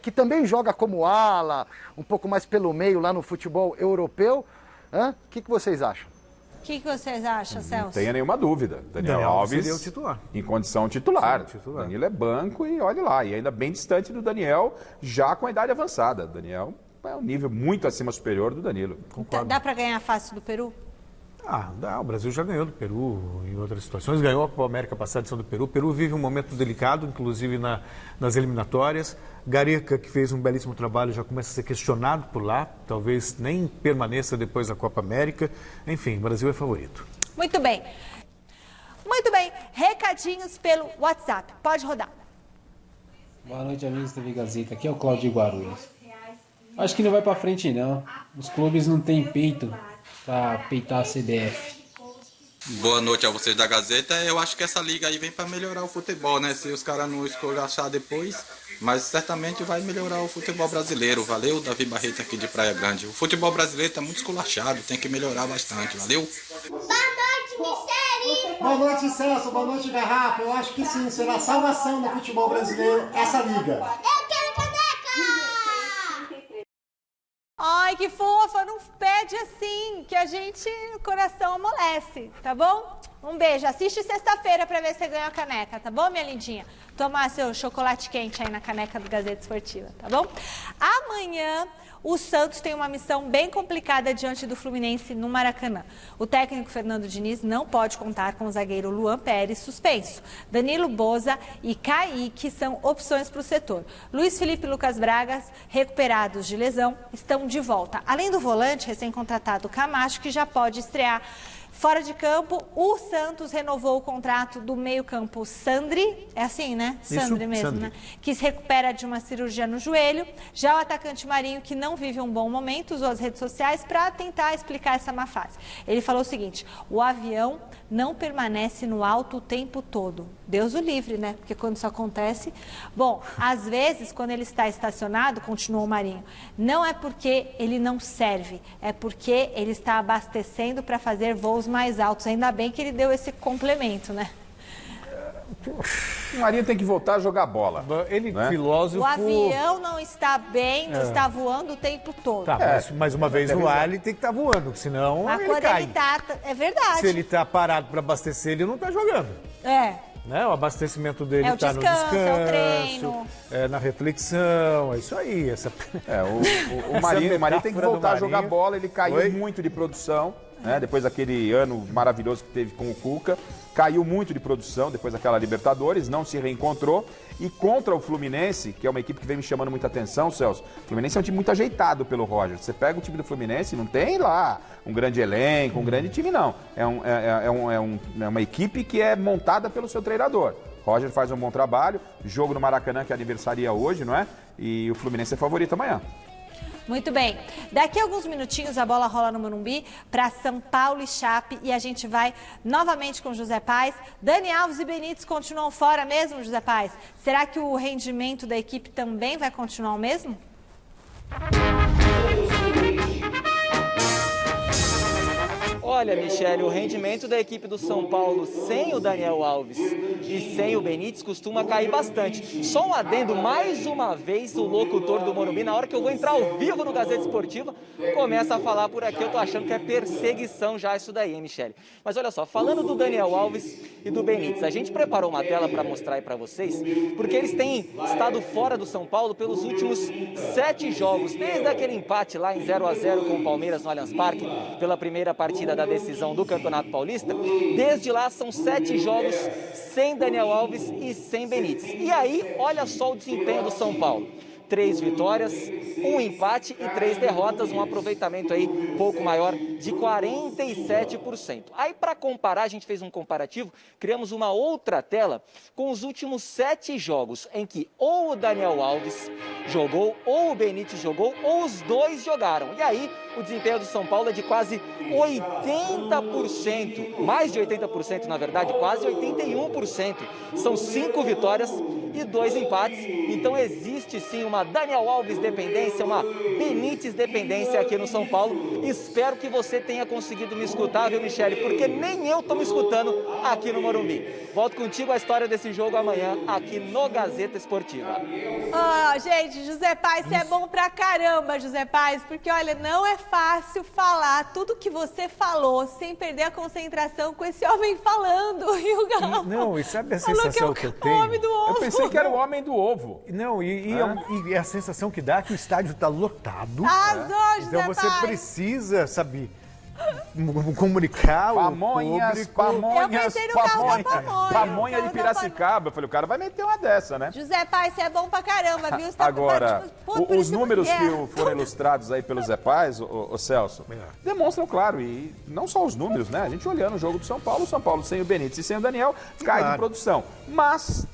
que também joga como ala, um pouco mais pelo meio lá no futebol europeu? O que vocês acham? O que vocês acham, Celso? Não tenha nenhuma dúvida. Daniel Alves seria o titular. Em condição titular. Sim, titular. Danilo é banco e olhe lá. E ainda bem distante do Daniel, já com a idade avançada. Daniel é um nível muito acima superior do Danilo. Concordo. Dá para ganhar fácil do Peru? Dá. O Brasil já ganhou do Peru em outras situações. Ganhou a Copa América passada edição do Peru. O Peru vive um momento delicado, inclusive nas eliminatórias. Gareca, que fez um belíssimo trabalho, já começa a ser questionado por lá. Talvez nem permaneça depois da Copa América. Enfim, o Brasil é favorito. Muito bem. Muito bem. Recadinhos pelo WhatsApp. Pode rodar. Boa noite, amigos da Gazeta. Aqui é o Cláudio de Guarulhos. Acho que não vai pra frente, não. Os clubes não têm peito para peitar a CBF. Boa noite a vocês da Gazeta. Eu acho que essa liga aí vem para melhorar o futebol, né? Se os caras não escorachar depois, mas certamente vai melhorar o futebol brasileiro. Valeu, Davi Barreto aqui de Praia Grande. O futebol brasileiro tá muito esculachado, tem que melhorar bastante. Valeu? Boa noite, Michele! Boa noite, Celso. Boa noite, Garrafa. Eu acho que sim, será a salvação do futebol brasileiro essa liga. Eu quero caneca! Ai, que fofa, não pede assim, que o coração amolece, tá bom? Um beijo, assiste sexta-feira pra ver se você ganha a caneca, tá bom, minha lindinha? Tomar seu chocolate quente aí na caneca do Gazeta Esportiva, tá bom? Amanhã, o Santos tem uma missão bem complicada diante do Fluminense no Maracanã. O técnico Fernando Diniz não pode contar com o zagueiro Luan Pérez suspenso. Danilo Boza e Kaique são opções para o setor. Luiz Felipe e Lucas Bragas, recuperados de lesão, estão de volta. Além do volante recém-contratado Camacho, que já pode estrear. Fora de campo, o Santos renovou o contrato do meio-campo Sandri, é assim, né? Sandri mesmo, Sandri, né? Que se recupera de uma cirurgia no joelho. Já o atacante Marinho, que não vive um bom momento, usou as redes sociais para tentar explicar essa má fase. Ele falou o seguinte: o avião não permanece no alto o tempo todo. Deus o livre, né? Porque quando isso acontece... Bom, às vezes, quando ele está estacionado, continuou o Marinho, não é porque ele não serve, é porque ele está abastecendo para fazer voos mais altos. Ainda bem que ele deu esse complemento, né? O Marinho tem que voltar a jogar bola. Ele, né? filósofo... O avião não está bem, não está voando o tempo todo. Tá, mas mais uma vez no ar ele tem que estar voando, senão Mas ele quando cai. ele tá... É verdade. Se ele tá parado para abastecer, ele não tá jogando. Né? O abastecimento dele É o está no descanso, descanso, é o treino. É na reflexão, é isso aí. O Marinho tem que voltar a jogar bola, ele caiu muito de produção, né? Depois daquele ano maravilhoso que teve com o Cuca, caiu muito de produção depois daquela Libertadores, não se reencontrou. E contra o Fluminense, que é uma equipe que vem me chamando muita atenção, Celso, o Fluminense é um time muito ajeitado pelo Roger. Você pega o time do Fluminense, não tem lá um grande elenco, um grande time, não. É uma equipe que é montada pelo seu treinador. Roger faz um bom trabalho, jogo no Maracanã que aniversaria hoje, não é? E o Fluminense é favorito amanhã. Muito bem. Daqui a alguns minutinhos a bola rola no Morumbi para São Paulo e Chape e a gente vai novamente com José Paes. Dani Alves e Benítez continuam fora mesmo, José Paes? Será que o rendimento da equipe também vai continuar o mesmo? Olha, Michele, o rendimento da equipe do São Paulo sem o Daniel Alves e sem o Benítez costuma cair bastante. Só um adendo, mais uma vez o locutor do Morumbi, na hora que eu vou entrar ao vivo no Gazeta Esportiva, começa a falar por aqui. Eu tô achando que é perseguição já isso daí, hein, Michele? Mas olha só, falando do Daniel Alves e do Benítez, a gente preparou uma tela para mostrar aí para vocês, porque eles têm estado fora do São Paulo pelos últimos 7 jogos, desde aquele empate lá em 0-0 com o Palmeiras no Allianz Parque, pela primeira partida da decisão do Campeonato Paulista. Desde lá são 7 jogos sem Daniel Alves e sem Benítez. E aí, olha só o desempenho do São Paulo. 3 vitórias, 1 empate e 3 derrotas, um aproveitamento aí pouco maior de 47%. Aí para comparar, a gente fez um comparativo, criamos uma outra tela com os últimos 7 jogos em que ou o Daniel Alves jogou, ou o Benítez jogou, ou os dois jogaram. E aí o desempenho do São Paulo é de quase 80%, mais de 80% na verdade, quase 81%. São 5 vitórias e 2 empates, então existe sim uma Daniel Alves dependência, uma Benítez dependência aqui no São Paulo. Espero que você tenha conseguido me escutar, viu, Michele? Porque nem eu tô me escutando aqui no Morumbi. Volto contigo a história desse jogo amanhã aqui no Gazeta Esportiva. Gente, José Paes, você é bom pra caramba, José Paes, porque olha, não é fácil falar tudo que você falou sem perder a concentração com esse homem falando. E o Gal não, e sabe a sensação que eu tenho? Homem do ovo. Eu pensei que era o homem do ovo. Não, e a sensação que dá é que o estádio está lotado. Então você precisa, sabe, comunicar Pamonhas, o público. Pamonha de Piracicaba. Eu falei, o cara vai meter uma dessa, né? José Paes, você é bom pra caramba, viu? Agora, os números que foram ilustrados aí pelo Zé Paes, o Celso, demonstram, claro, e não só os números, né? A gente olhando o jogo do São Paulo sem o Benítez e sem o Daniel, cai de produção. Mas,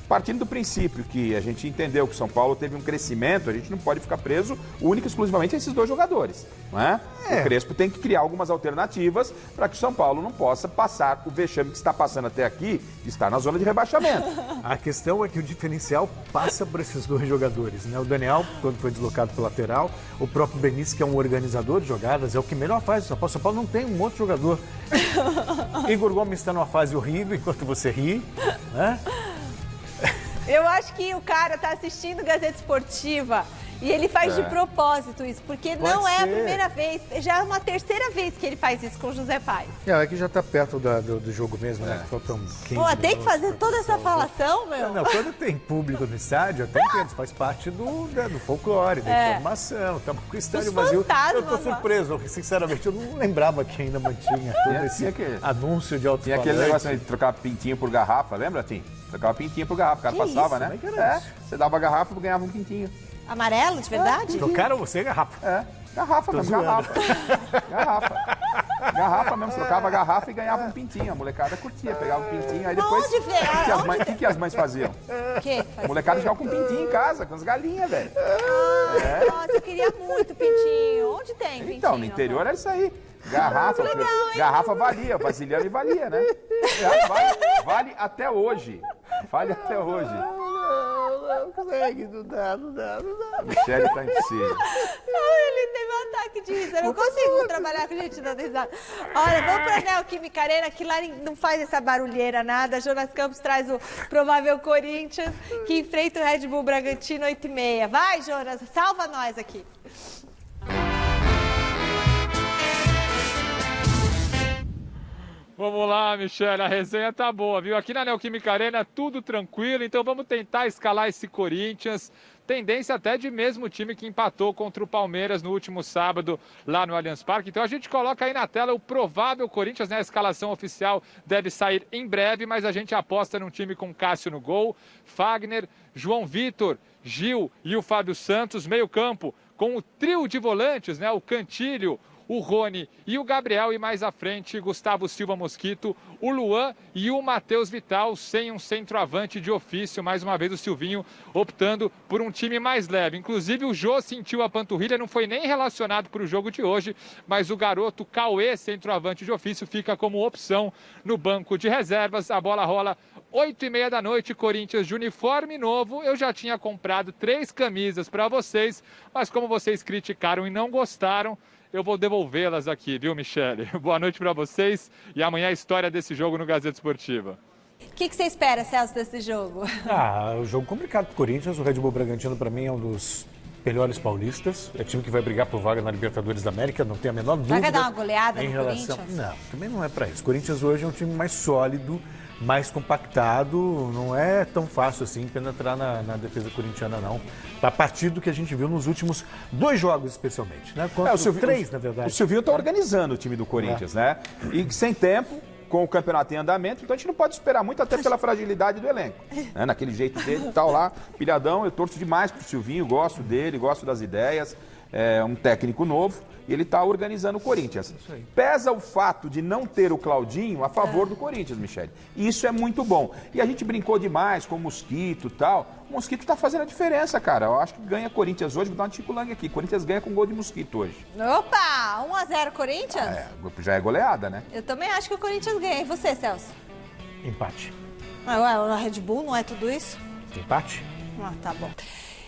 partindo do princípio que a gente entendeu que o São Paulo teve um crescimento, a gente não pode ficar preso única e exclusivamente a esses 2 jogadores, não é? O Crespo tem que criar algumas alternativas para que o São Paulo não possa passar o vexame que está passando até aqui, de estar na zona de rebaixamento. A questão é que o diferencial passa por esses 2 jogadores, né? O Daniel, quando foi deslocado para o lateral, o próprio Benítez, que é um organizador de jogadas, é o que melhor faz o São Paulo. O São Paulo não tem um outro jogador. Igor Gomes está numa fase horrível enquanto você ri, né? Eu acho que o cara tá assistindo Gazeta Esportiva e ele faz de propósito isso, porque não é a primeira vez, já é uma terceira vez que ele faz isso com o José Paes. É que já tá perto do jogo mesmo, né? Faltam 15 Pô, tem que fazer toda essa falação, meu? Não, quando tem público no estádio, até entendo, faz parte do folclore, da informação. Estamos com o estádio vazio. Eu tô surpreso, sinceramente, eu não lembrava que ainda mantinha todo esse anúncio de alto-falante. Tinha aquele negócio de trocar pintinho por garrafa, lembra, Tim? Trocava pintinho por garrafa, o cara passava, né? Você dava a garrafa e ganhava um pintinho. Amarelo, de verdade? Trocaram você garrafa? Garrafa mesmo, garrafa. Garrafa mesmo, você trocava a garrafa e ganhava um pintinho. A molecada curtia, pegava um pintinho, aí depois... O que as mães faziam? O quê? A molecada jogava com um pintinho em casa, com as galinhas, velho. Nossa, eu queria muito pintinho. Onde tem pintinho? Então, no interior era isso aí. Garrafa, garrafa valia, vasilhame valia, né? Vale até hoje. Vale até hoje. Não consegue, não dá. A Michele tá impossível. Ele teve um ataque disso. Eu não consigo trabalhar com gente dando risada. Olha, vamos para a Neoquímica Arena, que lá não faz essa barulheira nada. Jonas Campos traz o provável Corinthians, que enfrenta o Red Bull Bragantino 8h30. Vai, Jonas, salva nós aqui. Vamos lá, Michele, a resenha tá boa, viu? Aqui na Neoquímica Arena tudo tranquilo, então vamos tentar escalar esse Corinthians. Tendência até de mesmo time que empatou contra o Palmeiras no último sábado lá no Allianz Parque. Então a gente coloca aí na tela o provável Corinthians, né? A escalação oficial deve sair em breve, mas a gente aposta num time com Cássio no gol, Fagner, João Vitor, Gil e o Fábio Santos, meio campo com o trio de volantes, né? O Cantilho, o Rony e o Gabriel, e mais à frente Gustavo Silva Mosquito, o Luan e o Matheus Vital, sem um centroavante de ofício. Mais uma vez o Silvinho optando por um time mais leve. Inclusive o Jô sentiu a panturrilha, não foi nem relacionado para o jogo de hoje, mas o garoto Cauê, centroavante de ofício, fica como opção no banco de reservas. A bola rola 8h30 da noite, Corinthians de uniforme novo. Eu já tinha comprado 3 camisas para vocês, mas como vocês criticaram e não gostaram, eu vou devolvê-las aqui, viu, Michele? Boa noite para vocês e amanhã a história desse jogo no Gazeta Esportiva. O que você espera, Celso, desse jogo? O jogo complicado para o Corinthians. O Red Bull Bragantino, para mim, é um dos melhores paulistas. É time que vai brigar por vaga na Libertadores da América, não tem a menor dúvida. Vai dar uma goleada em no relação... Corinthians? Não, também não é para isso. O Corinthians hoje é um time mais sólido, mais compactado, não é tão fácil assim penetrar na defesa corintiana, não. A partir do que a gente viu nos últimos 2 jogos, especialmente, né? Três, na verdade. O Silvinho está organizando o time do Corinthians, né? E sem tempo, com o campeonato em andamento, então a gente não pode esperar muito, até pela fragilidade do elenco. Né? Naquele jeito dele e tal lá, pilhadão, eu torço demais pro Silvinho, gosto dele, gosto das ideias. É um técnico novo e ele está organizando o Corinthians. Pesa o fato de não ter o Claudinho a favor do Corinthians, Michele. Isso é muito bom. E a gente brincou demais com o Mosquito e tal. O Mosquito está fazendo a diferença, cara. Eu acho que ganha Corinthians hoje. Vou dar um tico-langue aqui. Corinthians ganha com gol de Mosquito hoje. Opa! 1-0 Corinthians? Já é goleada, né? Eu também acho que o Corinthians ganha. E você, Celso? Empate. O Red Bull não é tudo isso? Empate? Tá bom.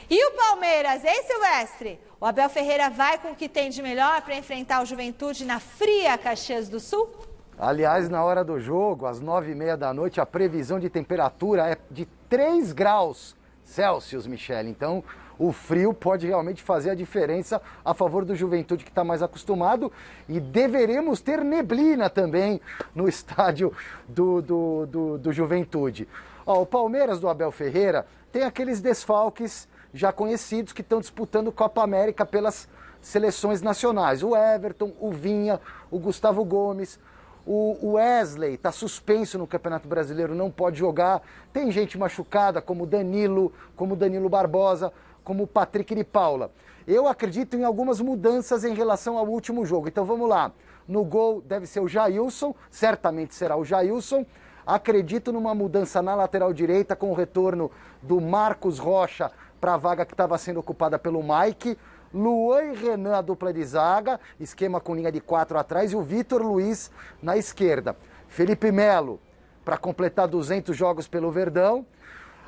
E o Palmeiras, hein, Silvestre? O Abel Ferreira vai com o que tem de melhor para enfrentar o Juventude na fria Caxias do Sul? Aliás, na hora do jogo, às 9h30 da noite, a previsão de temperatura é de 3 graus Celsius, Michele. Então, o frio pode realmente fazer a diferença a favor do Juventude, que está mais acostumado. E deveremos ter neblina também no estádio do Juventude. O Palmeiras do Abel Ferreira tem aqueles desfalques já conhecidos que estão disputando Copa América pelas seleções nacionais. O Everton, o Vinha, o Gustavo Gomes, o Wesley está suspenso no Campeonato Brasileiro, não pode jogar. Tem gente machucada, como o Danilo Barbosa, como o Patrick de Paula. Eu acredito em algumas mudanças em relação ao último jogo. Então vamos lá. No gol deve ser o Jailson, certamente será o Jailson. Acredito numa mudança na lateral direita com o retorno do Marcos Rocha para a vaga que estava sendo ocupada pelo Mike. Luan e Renan, a dupla de zaga, esquema com linha de 4 atrás, e o Vitor Luiz na esquerda. Felipe Melo, para completar 200 jogos pelo Verdão.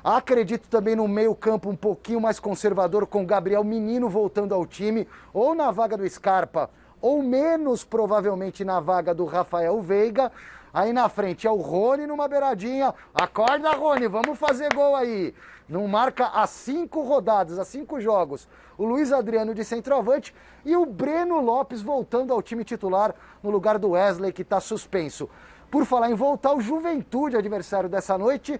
Acredito também no meio-campo um pouquinho mais conservador, com Gabriel Menino voltando ao time, ou na vaga do Scarpa, ou menos provavelmente na vaga do Rafael Veiga. Aí na frente é o Rony numa beiradinha. Acorda, Rony, vamos fazer gol aí. Não marca há 5 rodadas, há 5 jogos. O Luiz Adriano de centroavante e o Breno Lopes voltando ao time titular no lugar do Wesley, que está suspenso. Por falar em voltar, o Juventude, adversário dessa noite,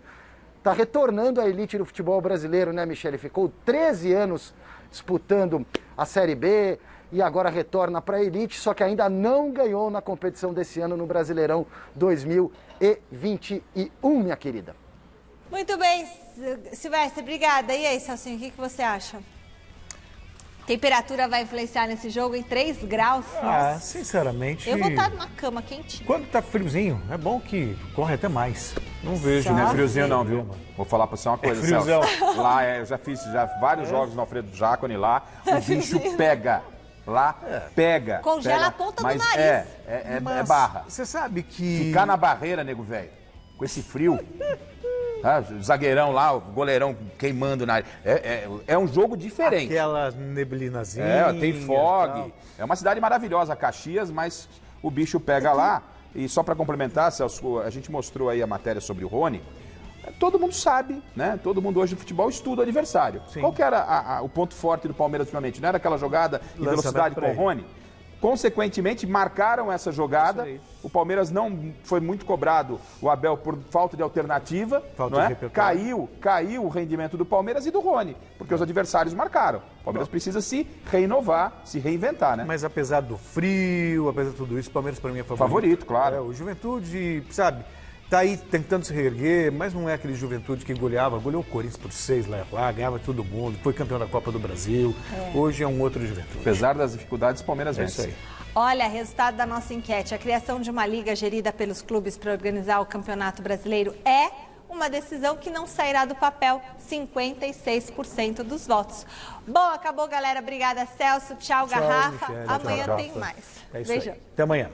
está retornando à elite do futebol brasileiro, né, Michele? Ficou 13 anos disputando a Série B e agora retorna para a elite, só que ainda não ganhou na competição desse ano no Brasileirão 2021, minha querida. Muito bem, Silvestre, obrigada. E aí, Celcinho, o que você acha? Temperatura vai influenciar nesse jogo em 3 graus? Nossa. Sinceramente... Eu vou estar numa cama quentinha. Quando tá friozinho, é bom que corre até mais. Não vejo. Não é friozinho não, viu? Vou falar pra você uma coisa, friozão. Celso. Lá, eu já fiz vários jogos no Alfredo Jaconi lá, o bicho pega. Lá, pega. Congela a ponta do nariz. É barra. Você sabe que... Ficar na barreira, nego velho, com esse frio... Zagueirão lá, o goleirão queimando na área. É um jogo diferente. Aquela neblinazinha. Tem fog. É uma cidade maravilhosa, Caxias, mas o bicho pega lá. E só para complementar, Celso, a gente mostrou aí a matéria sobre o Rony. Todo mundo sabe, né? Todo mundo hoje no futebol estuda o adversário. Sim. Qual que era o ponto forte do Palmeiras ultimamente? Não era aquela jogada em velocidade com o Rony? Consequentemente, marcaram essa jogada. O Palmeiras não foi muito cobrado, o Abel, por falta de alternativa. Caiu o rendimento do Palmeiras e do Rony, porque os adversários marcaram. O Palmeiras precisa se renovar, se reinventar, né? Mas apesar do frio, apesar de tudo isso, o Palmeiras para mim é favorito. Favorito, claro. O Juventude, sabe, tá aí tentando se reerguer, mas não é aquele Juventude que goleou o Corinthians por 6 lá, ganhava todo mundo, foi campeão da Copa do Brasil. Hoje é um outro Juventude. Apesar das dificuldades, o Palmeiras vence. Isso aí. Olha, resultado da nossa enquete. A criação de uma liga gerida pelos clubes para organizar o Campeonato Brasileiro é uma decisão que não sairá do papel. 56% dos votos. Bom, acabou, galera. Obrigada, Celso. Tchau, Garrafa. Michele. Amanhã Tchau, tem mais. É isso Beijão. aí. Até amanhã.